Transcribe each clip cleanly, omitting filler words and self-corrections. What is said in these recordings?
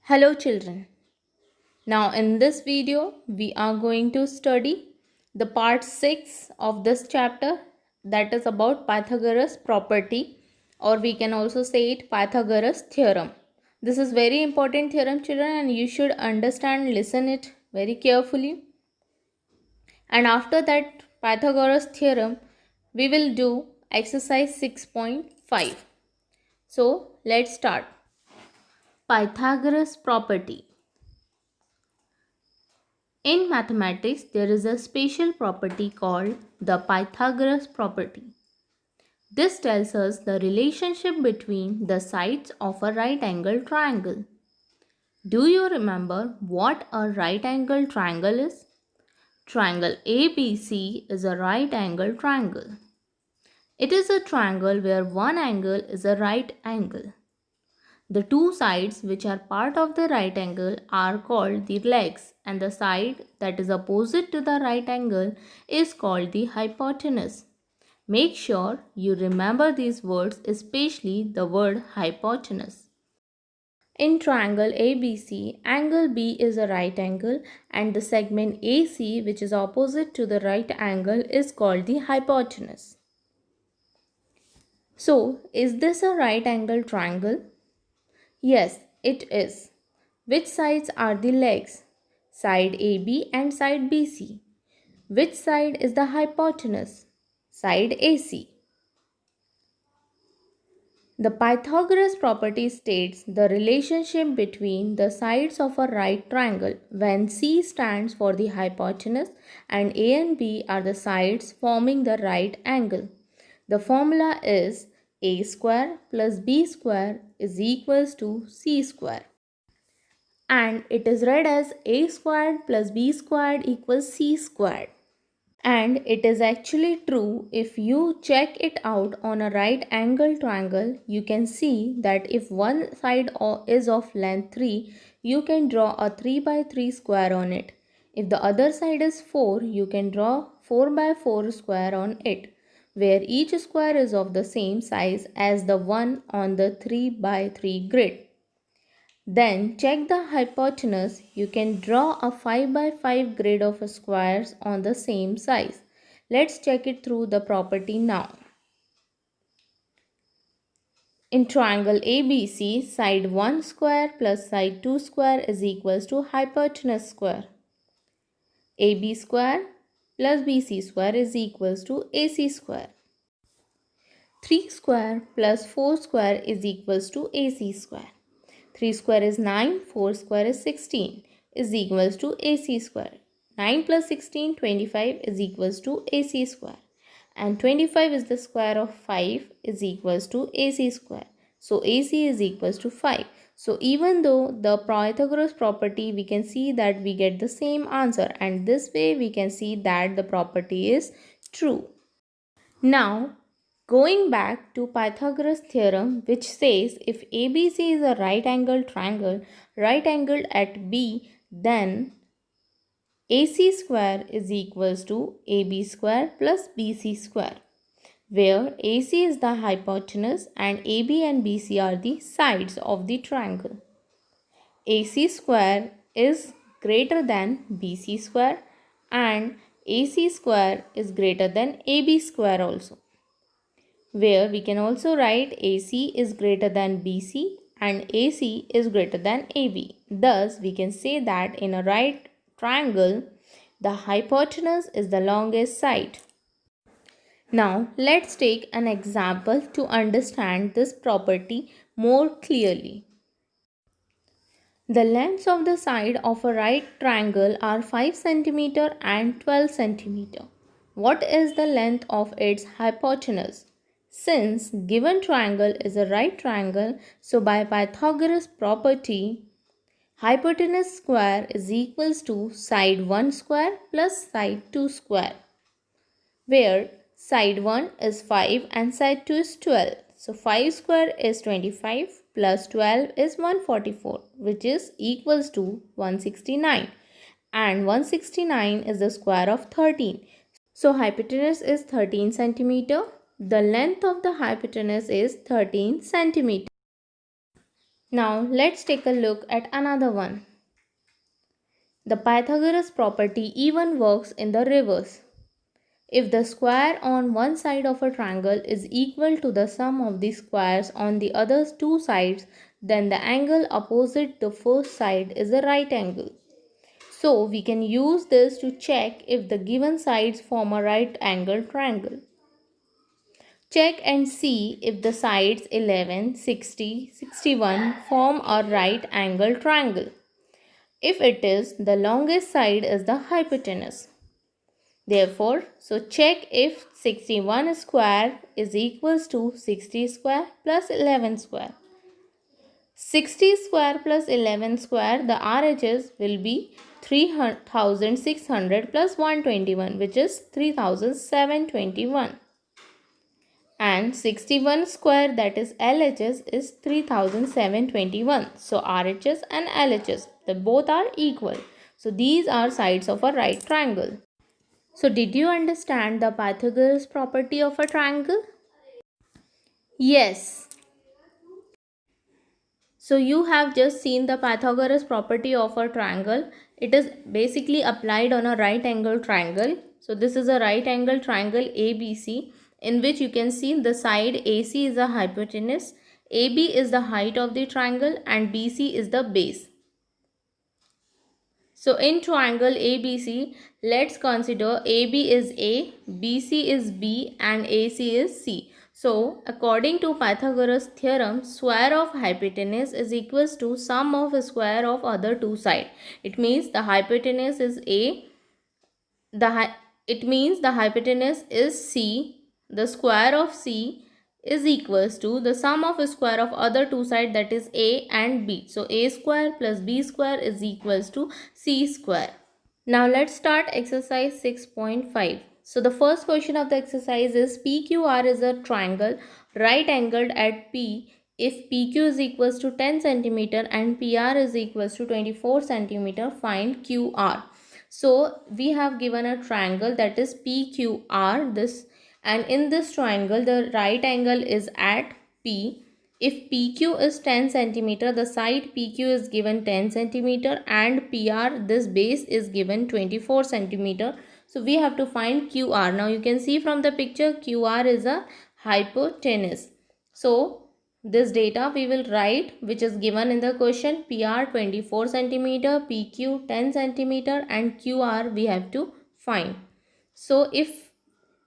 Hello children. Now in this video we are going to study the part 6 of this chapter, that is about Pythagoras property, or we can also say it Pythagoras theorem. This is very important theorem children, and you should understand, listen it very carefully. And after that Pythagoras theorem we will do exercise 6.5. So let's start. Pythagoras property. In mathematics, there is a special property called the Pythagoras property. This tells us the relationship between the sides of a right angle triangle. Do you remember what a right angle triangle is? Triangle ABC is a right angle triangle. It is a triangle where one angle is a right angle. The two sides which are part of the right angle are called the legs, and the side that is opposite to the right angle is called the hypotenuse. Make sure you remember these words, especially the word hypotenuse. In triangle ABC, angle B is a right angle and the segment AC, which is opposite to the right angle, is called the hypotenuse. So, is this a right angle triangle? Yes, it is. Which sides are the legs? Side AB and side BC. Which side is the hypotenuse? Side AC. The Pythagoras property states the relationship between the sides of a right triangle when C stands for the hypotenuse and A and B are the sides forming the right angle. The formula is A square plus B square is equals to C square. And it is read as A squared plus B squared equals C squared. And it is actually true. If you check it out on a right angle triangle, you can see that if one side is of length 3, you can draw a 3 by 3 square on it. If the other side is 4, you can draw 4 by 4 square on it, where each square is of the same size as the one on the 3 by 3 grid. Then check the hypotenuse. You can draw a 5 by 5 grid of squares on the same size. Let's check it through the property now. In triangle ABC, side 1 square plus side 2 square is equals to hypotenuse square. AB square plus BC square is equals to AC square. 3 square plus 4 square is equals to AC square. 3 square is 9, 4 square is 16 is equals to AC square. 9 plus 16, 25 is equals to AC square. And 25 is the square of 5 is equals to AC square. So AC is equals to 5. So even though the Pythagoras property, we can see that we get the same answer, and this way we can see that the property is true. Now going back to Pythagoras theorem, which says if ABC is a right angled triangle, right angled at B, then AC square is equals to AB square plus BC square, where AC is the hypotenuse and AB and BC are the sides of the triangle. AC square is greater than BC square and AC square is greater than AB square also, where we can also write AC is greater than BC and AC is greater than AB. Thus, we can say that in a right triangle, the hypotenuse is the longest side. Now, let's take an example to understand this property more clearly. The lengths of the side of a right triangle are 5 cm and 12 cm. What is the length of its hypotenuse? Since given triangle is a right triangle, so by Pythagoras property, hypotenuse square is equals to side 1 square plus side 2 square, where side 1 is 5 and side 2 is 12. So 5 square is 25 plus 12 is 144, which is equals to 169. And 169 is the square of 13. So hypotenuse is 13 centimeter. The length of the hypotenuse is 13 centimeter. Now let's take a look at another one. The Pythagoras property even works in the reverse. If the square on one side of a triangle is equal to the sum of the squares on the other two sides, then the angle opposite the first side is a right angle. So we can use this to check if the given sides form a right angle triangle. Check and see if the sides 11, 60, 61 form a right angle triangle. If it is, the longest side is the hypotenuse. Therefore, so check if 61 square is equals to 60 square plus 11 square. 60 square plus 11 square, the RHS will be 3600 plus 121, which is 3721. And 61 square, that is LHS, is 3721. So RHS and LHS, they both are equal. So these are sides of a right triangle. So did you understand the Pythagoras property of a triangle? Yes. So you have just seen the Pythagoras property of a triangle. It is basically applied on a right angle triangle. So this is a right angle triangle ABC, in which you can see the side AC is the hypotenuse, AB is the height of the triangle, and BC is the base. So in triangle ABC, let's consider AB is A, BC is B, and AC is C. So according to Pythagoras theorem, square of hypotenuse is equals to sum of square of other two sides. It means the hypotenuse is A, it means the hypotenuse is C, the square of C is equals to the sum of square of other two sides, that is A and B. So A square plus B square is equals to C square. Now let's start exercise 6.5. So the first question of the exercise is PQR is a triangle right angled at P if PQ is equals to 10 cm and PR is equals to 24 cm, find QR. So we have given a triangle, that is PQR, this, and in this triangle the right angle is at P. If PQ is 10 cm, the side PQ is given 10 cm and PR, this base, is given 24 cm. So we have to find QR. Now you can see from the picture QR is a hypotenuse. So this data we will write, which is given in the question. PR 24 cm, PQ 10 cm, and QR we have to find. So if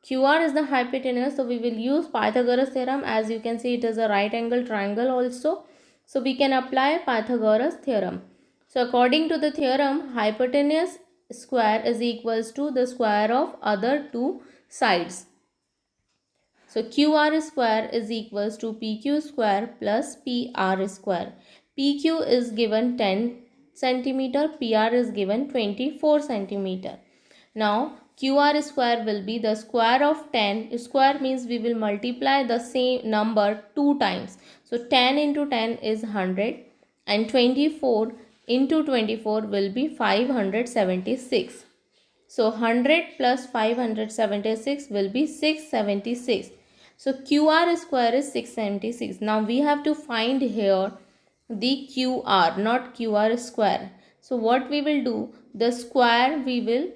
QR is the hypotenuse, so we will use Pythagoras theorem. As you can see, it is a right angle triangle also. So we can apply Pythagoras theorem. So according to the theorem, hypotenuse square is equals to the square of other two sides. So QR square is equals to PQ square plus PR square. PQ is given 10 centimeter, PR is given 24 centimeter. Now QR square will be the square of 10. Square means we will multiply the same number 2 times. So 10 into 10 is 100 and 24 into 24 will be 576. So 100 plus 576 will be 676. So QR square is 676. Now we have to find here the QR, not QR square. So what we will do, the square we will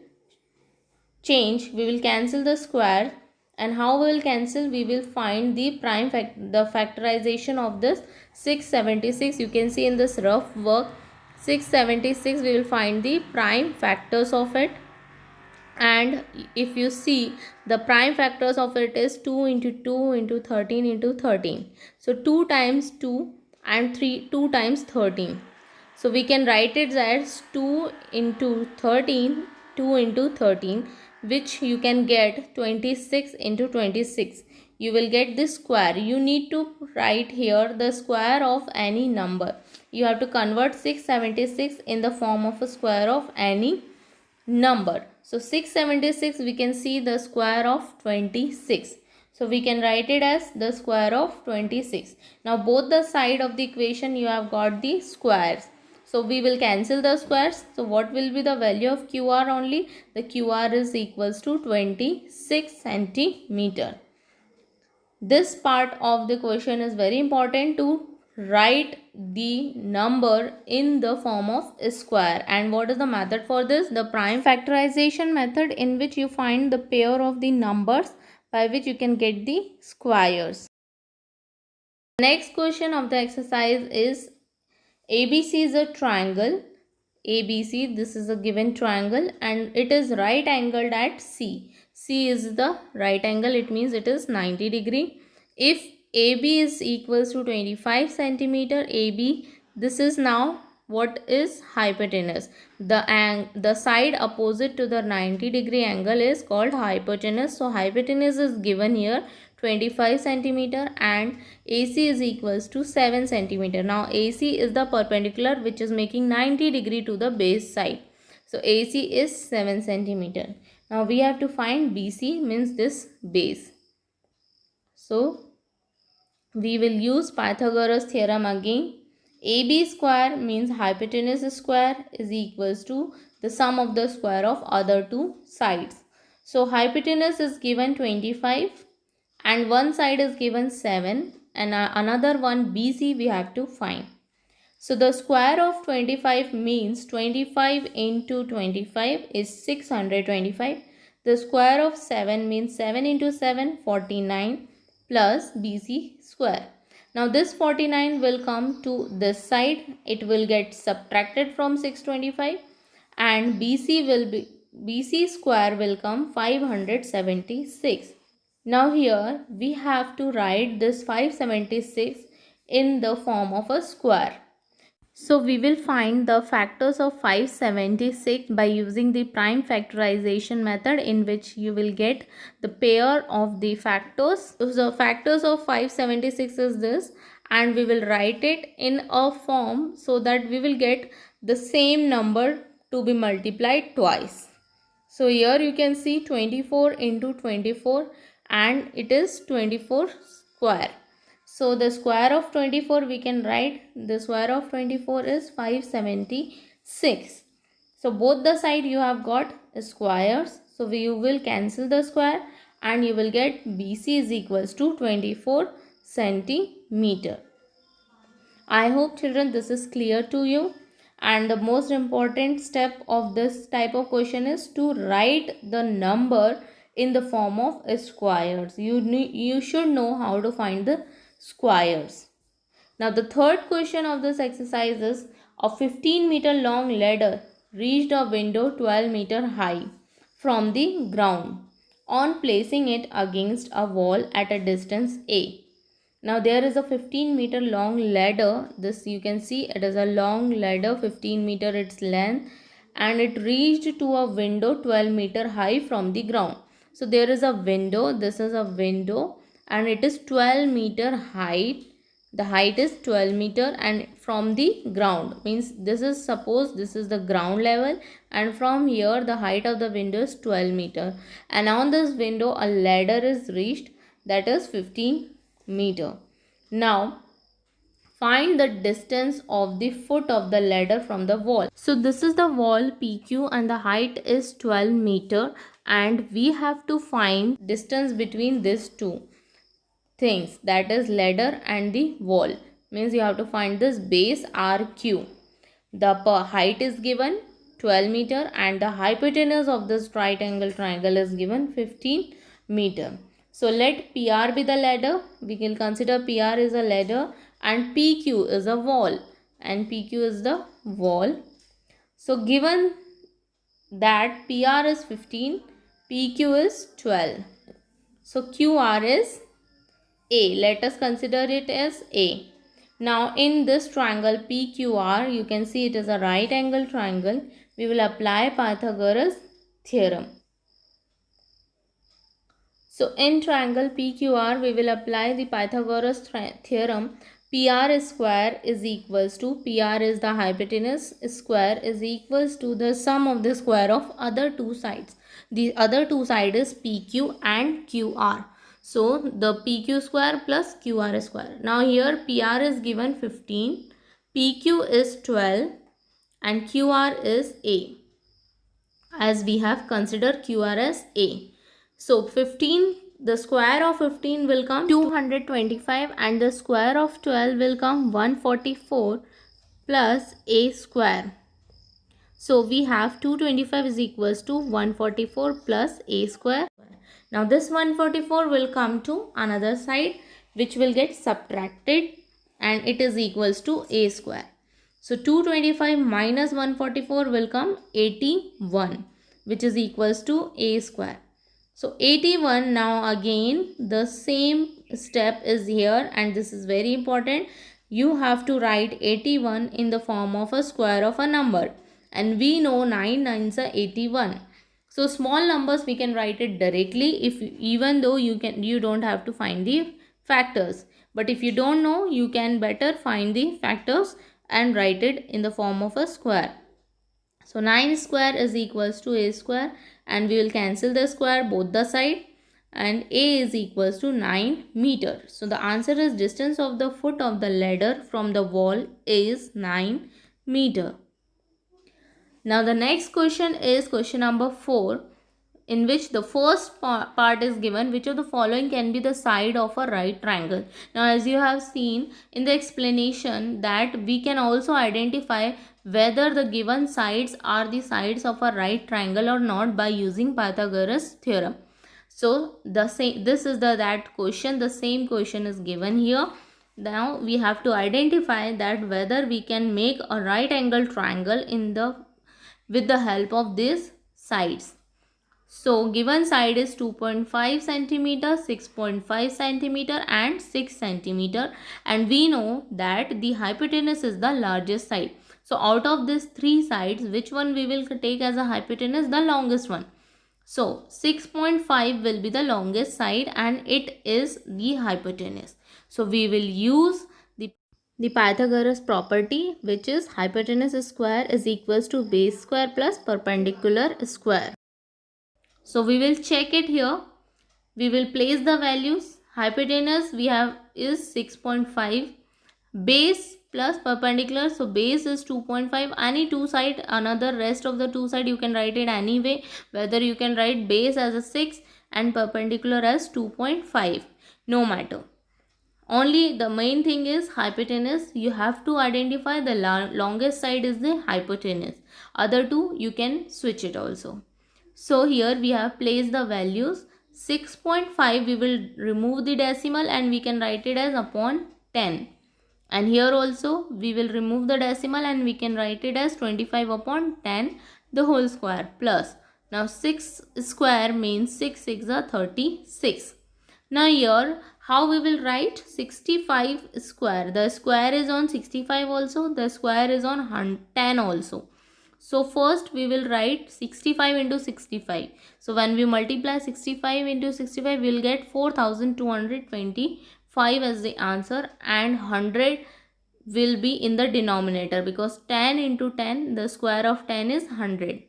change, we will cancel the square, and how we will cancel, we will find the the factorization of this 676. You can see in this rough work 676, we will find the prime factors of it. And if you see, the prime factors of it is 2 into 2 into 13 into 13. So 2 times 2 and 2 times 13. So we can write it as 2 into 13, 2 into 13, which you can get 26 into 26. You will get this square. You need to write here the square of any number. You have to convert 676 in the form of a square of any number. So 676, we can see the square of 26. So we can write it as the square of 26. Now both the side of the equation you have got the squares. So we will cancel the squares. So what will be the value of QR only? The QR is equals to 26 centimeter. This part of the question is very important to write the number in the form of a square. And what is the method for this? The prime factorization method, in which you find the pair of the numbers by which you can get the squares. Next question of the exercise is, ABC is a triangle. ABC, this is a given triangle and it is right angled at C. C is the right angle, it means it is 90 degree. If AB is equals to 25 centimeter, AB, this is now what is hypotenuse. The side opposite to the 90 degree angle is called hypotenuse. So hypotenuse is given here 25 centimeter and AC is equals to 7 centimeter. Now AC is the perpendicular which is making 90 degree to the base side. So AC is 7 centimeter. Now we have to find BC, means this base. So we will use Pythagoras theorem again. AB square means hypotenuse square is equals to the sum of the square of other two sides. So hypotenuse is given 25 and one side is given 7 and another one BC we have to find. So the square of 25 means 25 into 25 is 625. The square of 7 means 7 into 7, 49 plus BC square. Now this 49 will come to this side. It will get subtracted from 625 and BC square will come 576. Now here we have to write this 576 in the form of a square. So we will find the factors of 576 by using the prime factorization method, in which you will get the pair of the factors. So the factors of 576 is this, and we will write it in a form so that we will get the same number to be multiplied twice. So here you can see 24 into 24 and it is 24 square. So the square of 24 we can write, the square of 24 is 576. So both the side you have got squares. So you will cancel the square and you will get BC is equals to 24 centimeter. I hope children this is clear to you. And the most important step of this type of question is to write the number in the form of squares. You should know how to find the squares. Now the third question of this exercise is, a 15-meter long ladder reached a window 12-meter high from the ground on placing it against a wall at a distance A. Now there is a 15-meter long ladder. This you can see, it is a long ladder, 15 meter its length, and it reached to a window 12-meter high from the ground. So there is a window, this is a window and it is 12-meter height. The height is 12 meter and from the ground, means this is, suppose this is the ground level and from here the height of the window is 12 meter, and on this window a ladder is reached, that is 15 meter. Now find the distance of the foot of the ladder from the wall. So this is the wall PQ and the height is 12 meter and we have to find distance between these two things, that is ladder and the wall, means you have to find this base RQ. The height is given 12 meter and the hypotenuse of this right angle triangle is given 15 meter. So let PR be the ladder. We can consider PR is a ladder and PQ is a wall, and PQ is the wall. So given that PR is 15, PQ is 12. So QR is A. Let us consider it as A. Now in this triangle PQR, you can see it is a right angle triangle. We will apply Pythagoras theorem. So in triangle PQR, we will apply the Pythagoras theorem. PR square is equals to, PR is the hypotenuse, square is equals to the sum of the square of other two sides. The other two sides is PQ and QR. So the PQ square plus QR square. Now here PR is given 15, PQ is 12 and QR is A, as we have considered QR as A. So 15 the square of 15 will come 225 and the square of 12 will come 144 plus a square. So we have 225 is equals to 144 plus a square. Now this 144 will come to another side which will get subtracted and it is equals to a square. So 225 minus 144 will come 81 which is equals to a square. So 81, now again the same step is here and this is very important. You have to write 81 in the form of a square of a number and we know 9 nines are 81. So small numbers we can write it directly if even though you don't have to find the factors. But if you don't know, you can better find the factors and write it in the form of a square. So 9 square is equals to a square and we will cancel the square both the side and a is equals to 9 meter. So the answer is distance of the foot of the ladder from the wall is 9 meter. Now the next question is question number 4, in which the first part is given, which of the following can be the side of a right triangle. Now as you have seen in the explanation that we can also identify whether the given sides are the sides of a right triangle or not by using Pythagoras theorem. So this is that question, the same question is given here. Now we have to identify that whether we can make a right angle triangle with the help of these sides. So given side is 2.5 centimeter, 6.5 centimeter and 6 centimeter and we know that the hypotenuse is the largest side. So out of these three sides, which one we will take as a hypotenuse? The longest one. So 6.5 will be the longest side and it is the hypotenuse. So we will use the Pythagoras property, which is hypotenuse square is equals to base square plus perpendicular square. So we will check it here. We will place the values. Hypotenuse we have is 6.5. Base plus perpendicular. So base is 2.5. Any two side, another rest of the two side you can write it anyway. Whether you can write base as a 6 and perpendicular as 2.5. No matter. Only the main thing is hypotenuse. You have to identify the longest side is the hypotenuse. Other two you can switch it also. So here we have placed the values. 6.5 we will remove the decimal and we can write it as upon 10. And here also we will remove the decimal and we can write it as 25 upon 10 the whole square plus. Now 6 square means 6 6 are 36. Now here how we will write 65 square. The square is on 65 also. The square is on 10 also. So first we will write 65 into 65. So when we multiply 65 into 65 we will get 4225 as the answer and 100 will be in the denominator because 10 into 10 the square of 10 is 100.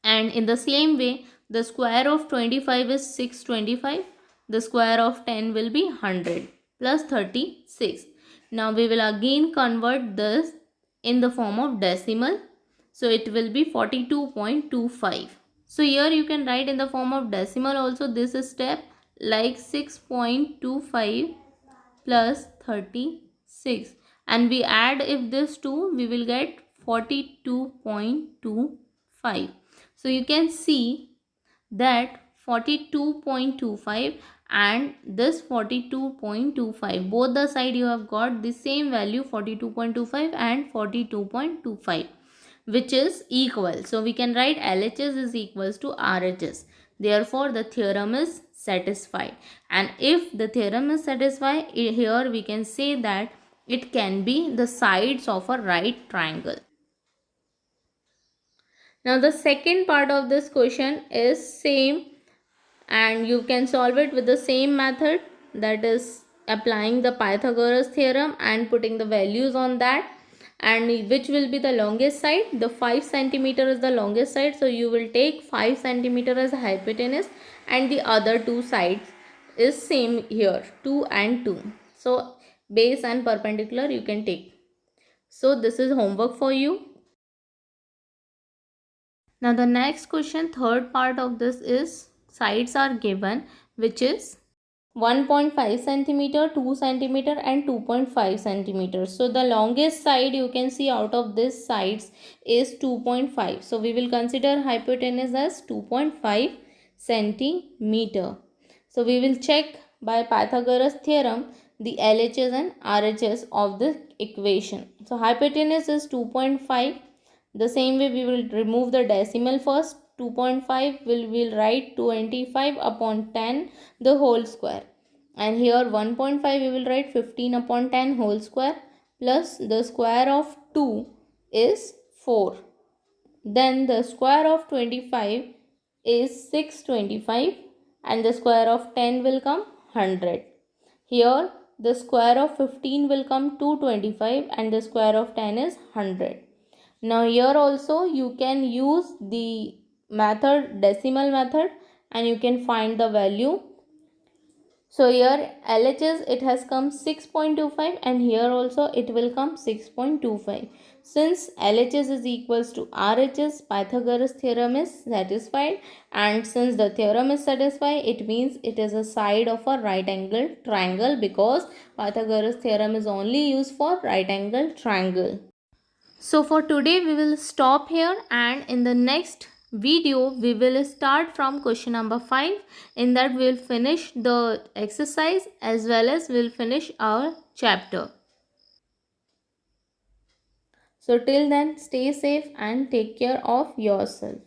And in the same way the square of 25 is 625. The square of 10 will be 100 plus 36. Now we will again convert this in the form of decimal. So it will be 42.25. So here you can write in the form of decimal also this step like 6.25 plus 36. And we add if this 2 we will get 42.25. So you can see that 42.25 and this 42.25 both the side you have got the same value 42.25 and 42.25 which is equal. So we can write LHS is equals to RHS. Therefore the theorem is satisfied. And if the theorem is satisfied, here we can say that it can be the sides of a right triangle. Now the second part of this question is same and you can solve it with the same method, that is applying the Pythagoras theorem and putting the values on that. And which will be the longest side? The 5 centimeter is the longest side, so you will take 5 centimeter as a hypotenuse and the other two sides is same here, 2 and 2. So base and perpendicular you can take. So this is homework for you. Now the next question, third part of this is sides are given which is 1.5 centimeter, 2 centimeter and 2.5 centimeter. So the longest side you can see out of this sides is 2.5. So we will consider hypotenuse as 2.5 centimeter. So we will check by Pythagoras theorem the LHS and RHS of the equation. So hypotenuse is 2.5. The same way we will remove the decimal first. 2.5 will write 25 upon 10 the whole square, and here 1.5 we will write 15 upon 10 whole square, plus the square of 2 is 4. Then the square of 25 is 625 and the square of 10 will come 100. Here the square of 15 will come 225 and the square of 10 is 100. Now here also you can use the decimal method, and you can find the value. So here LHS it has come 6.25 and here also it will come 6.25. Since LHS is equals to RHS, Pythagoras theorem is satisfied, and since the theorem is satisfied, it means it is a side of a right angle triangle, because Pythagoras theorem is only used for right angle triangle. So for today we will stop here, and in the next video we will start from question number 5. In that we will finish the exercise as well as we will finish our chapter. So till then, stay safe and take care of yourself.